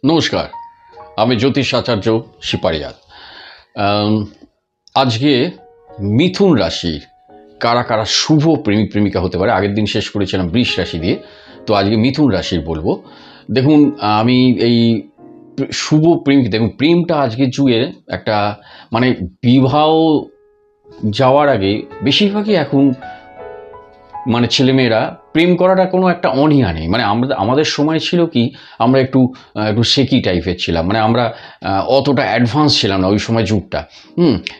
নমস্কার, আমি জ্যোতিষ আচার্য সিপারিয়াত। আজকে মিথুন রাশির কারা কারা শুভ প্রেমিক প্রেমিকা হতে পারে। আগের দিন শেষ করেছিলাম বৃষ রাশি দিয়ে, তো আজকে মিথুন রাশির বলবো। দেখুন, আমি এই শুভ প্রেমিক, দেখুন প্রেমটা আজকের যুগে একটা মানে বিবাহ যাওয়ার আগে বেশিরভাগই এখন মানে ছেলেমেয়েরা প্রেম করাটা কোনো একটা অনীহা নেই। মানে আমাদের সময় ছিল কি, আমরা একটু শেকি টাইপের ছিলাম, মানে আমরা অতটা অ্যাডভান্স ছিলাম না ওই সময় যুগটা।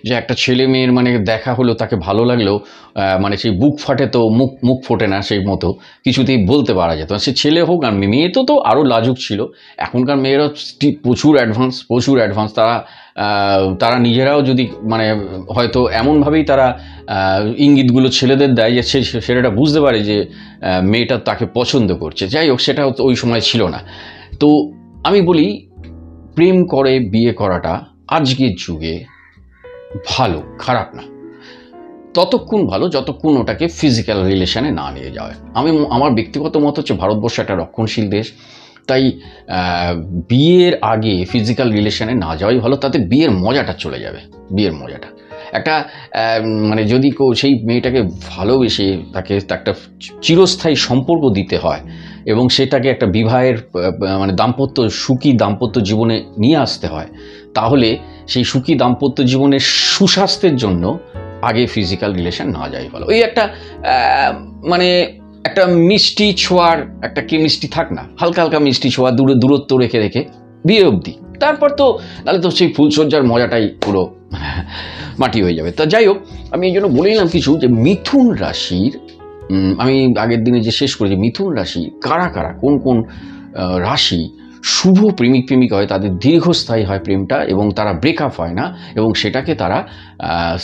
যে একটা ছেলে মেয়ের মানে দেখা হলো, তাকে ভালো লাগলেও মানে সেই বুক ফাটে তো মুখ ফোটে না, সেই মতো কিছুতেই বলতে পারা যেত। সে ছেলে হোক আর মেয়ে, তো আরও লাজুক ছিল। এখনকার মেয়েরা প্রচুর অ্যাডভান্স। তারা নিজেরাও যদি মানে হয়তো এমনভাবেই তারা ইঙ্গিতগুলো ছেলেদের দেয় যে ছেলেটা বুঝতে পারে যে মেয়েটা তাকে পছন্দ করছে। যাই হোক, সেটা ওই সময় ছিল না। তো আমি বলি, প্রেম করে বিয়ে করাটা আজকের যুগে ভালো, খারাপ না। ততক্ষণ ভালো যতক্ষণ ওটাকে ফিজিক্যাল রিলেশনে না নিয়ে যাওয়া। আমার ব্যক্তিগত মত হচ্ছে, ভারতবর্ষ একটা রক্ষণশীল দেশ, তাই বিয়ের আগে ফিজিক্যাল রিলেশনে না যাওয়াই ভালো। তাতে বিয়ের মজাটা চলে যাবে। বিয়ের মজাটা একটা মানে যদি কেউ সেই মেয়েটাকে ভালোবেসে তাকে একটা চিরস্থায়ী সম্পর্ক দিতে হয় এবং সেটাকে একটা বিবাহের মানে সুখী দাম্পত্য জীবনে নিয়ে আসতে হয়, তাহলে সেই সুখী দাম্পত্য জীবনের সুস্বাস্থ্যের জন্য আগে ফিজিক্যাল রিলেশন না যাই ভালো। ওই একটা মানে একটা মিষ্টি ছোঁয়ার একটা কেমিস্ট্রি থাক না, হালকা হালকা মিষ্টি ছোঁয়া, দূরত্ব রেখে রেখে বিয়ে অবধি। তারপর তো তাহলে তো সেই ফুলসজ্জার মজাটাই পুরো মাটি হয়ে যাবে। তা যাই হোক, আমি এই জন্য বলেইলাম কিছু, যে মিথুন রাশির আমি আগের দিনে যে শেষ করেছি, মিথুন রাশি কারা কারা কোন কোন রাশি শুভ প্রেমিক প্রেমিকা হয়, তাদের দীর্ঘস্থায়ী হয় প্রেমটা এবং তারা ব্রেকআপ হয় না এবং সেটাকে তারা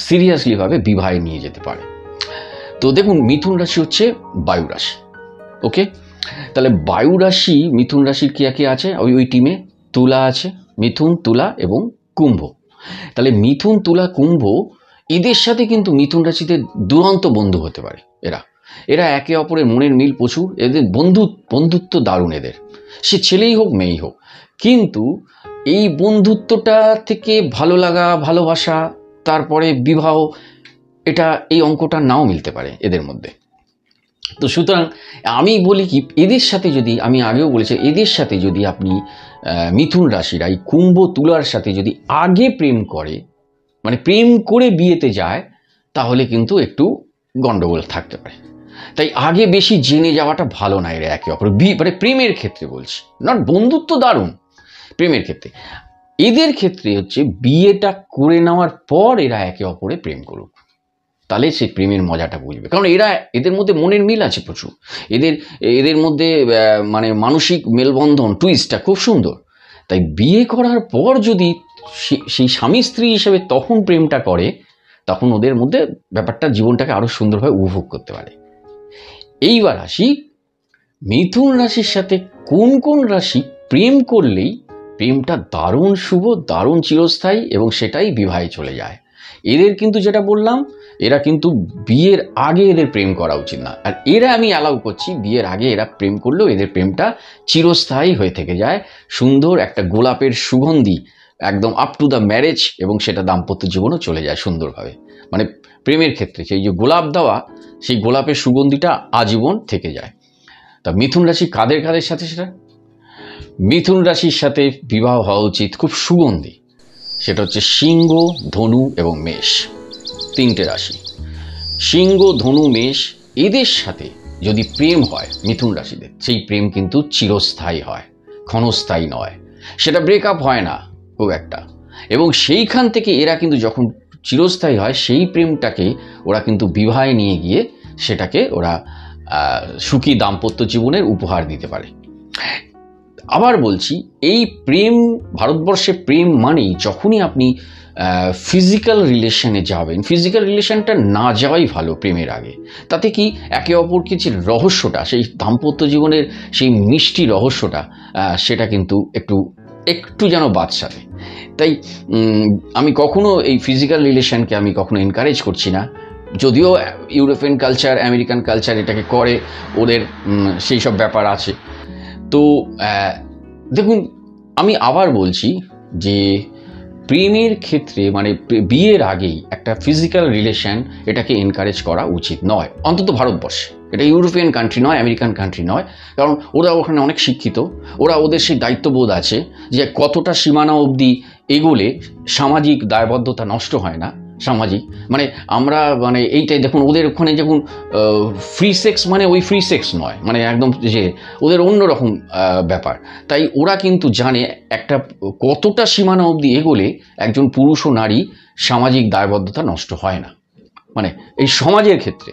সিরিয়াসলিভাবে বিবাহে নিয়ে যেতে পারে। তো দেখুন, মিথুন রাশি হচ্ছে বায়ু রাশি। ওকে, তাহলে বায়ু রাশি মিথুন রাশির কে আছে ওই টিমে? তুলা আছে, মিথুন, তুলা এবং কুম্ভ। তাহলে মিথুন, তুলা, কুম্ভ, এদের সাথে কিন্তু মিথুন রাশিতে দুরন্ত বন্ধু হতে পারে। এরা একে অপরের মনের মিল প্রচুর, এদের বন্ধুত্ব দারুণ এদের, সে ছেলেই হোক মেয়েই হোক। কিন্তু এই বন্ধুত্বটা থেকে ভালো লাগা, ভালোবাসা, তারপরে বিবাহ, এই অঙ্কটা নাও মিলতে পারে এদের মধ্যে। তো সুতরাং আমি বলি কি, এদের সাথে যদি, আমি আগেও বলেছি, এদের সাথে যদি আপনি মিথুন রাশিরা এই কুম্ভ তুলার সাথে যদি আগে প্রেম করে, মানে প্রেম করে বিয়েতে যায়, তাহলে কিন্তু একটু গন্ডগোল থাকতে পারে। তাই আগে বেশি জেনে যাওয়াটা ভালো না এরা একে অপর, মানে প্রেমের ক্ষেত্রে বলছি, নট বন্ধুত্ব দারুণ, প্রেমের ক্ষেত্রে। এদের ক্ষেত্রে হচ্ছে বিয়েটা করে নেওয়ার পর এরা একে অপরে প্রেম করুক, তাহলে সেই প্রেমের মজাটা বুঝবে। কারণ এদের মধ্যে মনের মিল আছে প্রচুর, এদের মধ্যে মানে মানসিক মেলবন্ধন, টুইস্টটা খুব সুন্দর। তাই বিয়ে করার পর যদি সেই স্বামী স্ত্রী হিসেবে তখন প্রেমটা করে, তখন ওদের মধ্যে ব্যাপারটা, জীবনটাকে আরো সুন্দরভাবে উপভোগ করতে পারে। এইবার আসি, মিথুন রাশির সাথে কোন কোন রাশি প্রেম করলেই প্রেমটা দারুণ শুভ, দারুণ চিরস্থায়ী এবং সেটাই বিবাহে চলে যায়। এদের কিন্তু যেটা বললাম, এরা কিন্তু বিয়ের আগে এদের প্রেম করা উচিত না। আর আমি অ্যালাউ করছি, বিয়ের আগে এরা প্রেম করলেও এদের প্রেমটা চিরস্থায়ী হয়ে থেকে যায়, সুন্দর একটা গোলাপের সুগন্ধি, একদম আপ টু দ্য ম্যারেজ, এবং সেটা দাম্পত্য জীবনও চলে যায় সুন্দরভাবে। মানে প্রেমের ক্ষেত্রে সেই যে গোলাপ দেওয়া, সেই গোলাপের সুগন্ধিটা আজীবন থেকে যায়। তা মিথুন রাশি কাদের সাথে, সেটা মিথুন রাশির সাথে বিবাহ হওয়া উচিত খুব সুগন্ধি, সেটা হচ্ছে সিংহ, ধনু এবং মেষ। তিনটে রাশি, সিংহ, ধনু, মেষ, এদের সাথে যদি প্রেম হয় মিথুন রাশিদের, সেই প্রেম কিন্তু চিরস্থায়ী হয়, ক্ষণস্থায়ী নয়। সেটা ব্রেকআপ হয় না খুব একটা, এবং সেইখান থেকে এরা কিন্তু যখন চিরস্থায়ী হয়, সেই প্রেমটাকে ওরা কিন্তু বিবাহে নিয়ে গিয়ে সেটাকে ওরা সুখী দাম্পত্য জীবনের উপহার দিতে পারে। আবার বলছি, এই প্রেম, ভারতবর্ষে প্রেম মানেই যখনই আপনি ফিজিক্যাল রিলেশনে যাবেন, ফিজিক্যাল রিলেশনটা না যাওয়াই ভালো প্রেমের আগে। তাতে কি, একে অপরকে যে রহস্যটা, সেই দাম্পত্য জীবনের সেই মিষ্টি রহস্যটা, সেটা কিন্তু একটু যেন বাদ সাধে। তাই আমি কখনো এই ফিজিক্যাল রিলেশনকে আমি কখনো এনকারেজ করছি না, যদিও ইউরোপিয়ান কালচার, আমেরিকান কালচার এটাকে করে, ওদের সেই সব ব্যাপার আছে। তো দেখুন, আমি আবার বলছি যে প্রেমের ক্ষেত্রে মানে বিয়ের আগেই একটা ফিজিক্যাল রিলেশন এটাকে এনকারেজ করা উচিত নয়, অন্তত ভারতবর্ষে। এটা ইউরোপিয়ান কান্ট্রি নয়, আমেরিকান কান্ট্রি নয়, কারণ ওরা ওখানে অনেক শিক্ষিত, ওদের সেই দায়িত্ববোধ আছে যে কতটা সীমানা অবধি এগোলে সামাজিক দায়বদ্ধতা নষ্ট হয় না। সামাজিক মানে আমরা মানে এইটাই দেখুন, ওদের ওখানে যখন ফ্রি সেক্স মানে ওই ফ্রি সেক্স নয়, মানে একদম যে ওদের অন্যরকম ব্যাপার। তাই ওরা কিন্তু জানে একটা কতটা সীমানা অবধি এগোলে একজন পুরুষ ও নারী সামাজিক দায়বদ্ধতা নষ্ট হয় না, মানে এই সমাজের ক্ষেত্রে।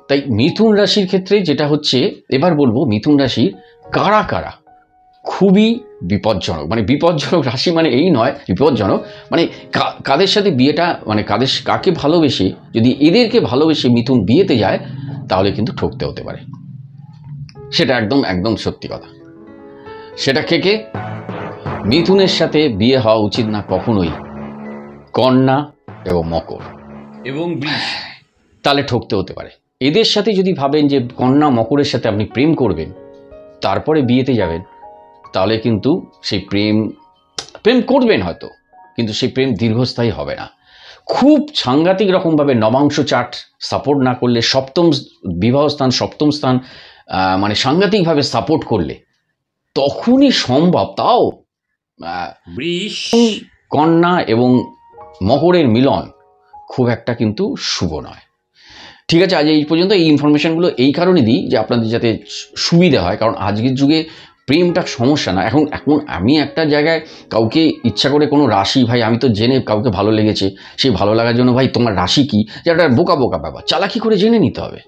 তাই মিথুন রাশির ক্ষেত্রে যেটা হচ্ছে, এবার বলবো মিথুন রাশির কারা কারা খুবই বিপজ্জনক, মানে বিপজ্জনক রাশি মানে এই নয়, বিপজ্জনক মানে কাদের সাথে বিয়েটা মানে কাকে ভালোবেসে, যদি এদেরকে ভালোবেসে মিথুন বিয়েতে যায় তাহলে কিন্তু ঠকতে হতে পারে। সেটা একদম একদম সত্যি কথা। সেটা কে মিথুনের সাথে বিয়ে হওয়া উচিত না কখনোই কন্যা এবং মকর এবং বৃষ, তাহলে ঠকতে হতে পারে। এদের সাথে যদি ভাবেন যে কন্যা মকরের সাথে আপনি প্রেম করবেন তারপরে বিয়েতে যাবেন, তাহলে কিন্তু সেই প্রেম করবেন হয়তো, কিন্তু সেই প্রেম দীর্ঘস্থায়ী হবে না। খুব সাংঘাতিক রকমভাবে নবাংশ চার্ট সাপোর্ট না করলে, সপ্তম বিবাহস্থান সপ্তম স্থান মানে সাংঘাতিকভাবে সাপোর্ট করলে তখনই সম্ভব। তাও বৃষ কন্যা এবং মকরের মিলন খুব একটা কিন্তু শুভ নয়। ঠিক আছে, আজ এই পর্যন্ত। এই ইনফরমেশনগুলো এই কারণে দিই যে আপনাদের যাতে সুবিধা হয়, কারণ আজকের যুগে প্রেমটা সমস্যা না। এখন আমি একটা জায়গায় কাউকে ইচ্ছা করে কোনো রাশি, ভাই আমি তো জেনে কাউকে ভালো লেগেছে, সেই ভালো লাগার জন্য ভাই তোমার রাশি কি, যে একটা বোকা ব্যাপার। চালাকি করে জেনে নিতে হবে,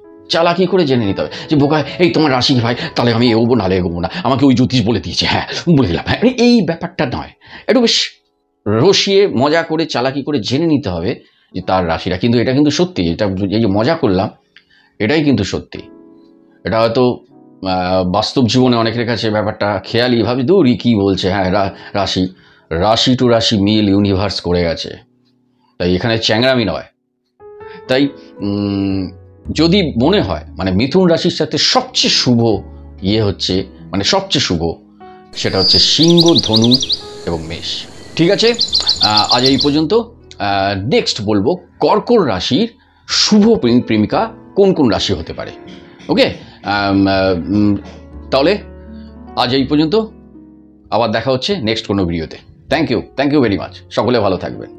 যে বোকা এই তোমার রাশি কি ভাই, তাহলে আমি এগোবো নাহলে এগোবো না, আমাকে ওই জ্যোতিষ বলে দিয়েছে, হ্যাঁ বলে দিলাম, হ্যাঁ, এই ব্যাপারটা নয়। একটু বেশ রসিয়ে মজা করে চালাকি করে জেনে নিতে হবে যে তার রাশিটা। কিন্তু এটা কিন্তু সত্যি, এটা এই যে মজা করলাম এটাই কিন্তু সত্যি। এটা হয়তো বাস্তব জীবনে অনেকের কাছে ব্যাপারটা খেয়ালি ভাবে, দূরই কী বলছে, হ্যাঁ রাশি টু রাশি মিল ইউনিভার্স করে গেছে, তাই এখানে চ্যাংরামি নয়। তাই যদি মনে হয় মানে মিথুন রাশির সাথে সবচেয়ে শুভ হচ্ছে, মানে সবচেয়ে শুভ সেটা হচ্ছে সিংহ, ধনু এবং মেষ। ঠিক আছে, আজ এই পর্যন্ত। নেক্সট বলবো কর্কট রাশির শুভ প্রেমিকা কোন কোন রাশি হতে পারে। ওকে, তাহলে আজ এই পর্যন্ত, আবার দেখা হচ্ছে নেক্সট কোনো ভিডিওতে। থ্যাংক ইউ ভেরি মাচ, সকলে ভালো থাকবেন।